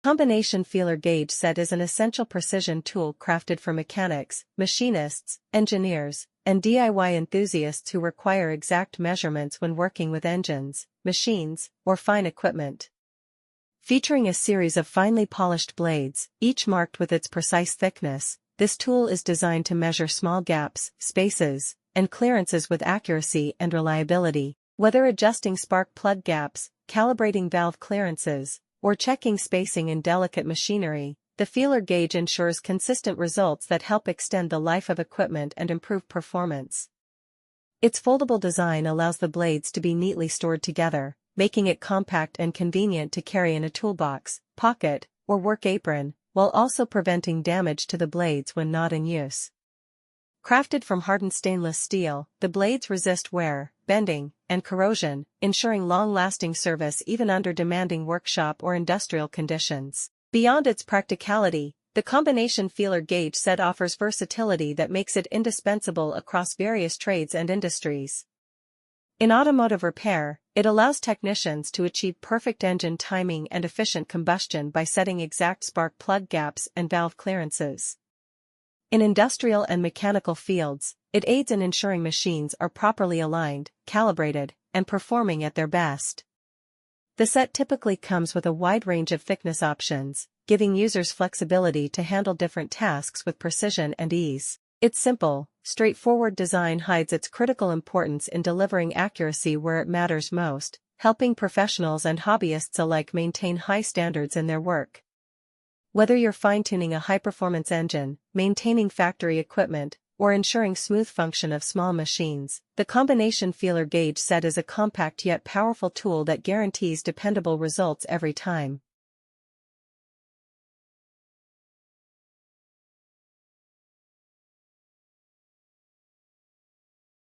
Combination feeler gauge set is an essential precision tool crafted for mechanics, machinists, engineers, and DIY enthusiasts who require exact measurements when working with engines, machines, or fine equipment. Featuring a series of finely polished blades, each marked with its precise thickness, this tool is designed to measure small gaps, spaces, and clearances with accuracy and reliability. Whether adjusting spark plug gaps, calibrating valve clearances, or checking spacing in delicate machinery, the feeler gauge ensures consistent results that help extend the life of equipment and improve performance. Its foldable design allows the blades to be neatly stored together, making it compact and convenient to carry in a toolbox, pocket, or work apron, while also preventing damage to the blades when not in use. Crafted from hardened stainless steel, the blades resist wear, bending, and corrosion, ensuring long-lasting service even under demanding workshop or industrial conditions. Beyond its practicality, the combination feeler gauge set offers versatility that makes it indispensable across various trades and industries. In automotive repair, it allows technicians to achieve perfect engine timing and efficient combustion by setting exact spark plug gaps and valve clearances. In industrial and mechanical fields, it aids in ensuring machines are properly aligned, calibrated, and performing at their best. The set typically comes with a wide range of thickness options, giving users flexibility to handle different tasks with precision and ease. Its simple, straightforward design hides its critical importance in delivering accuracy where it matters most, helping professionals and hobbyists alike maintain high standards in their work. Whether you're fine-tuning a high-performance engine, maintaining factory equipment, or ensuring smooth function of small machines, the combination feeler gauge set is a compact yet powerful tool that guarantees dependable results every time.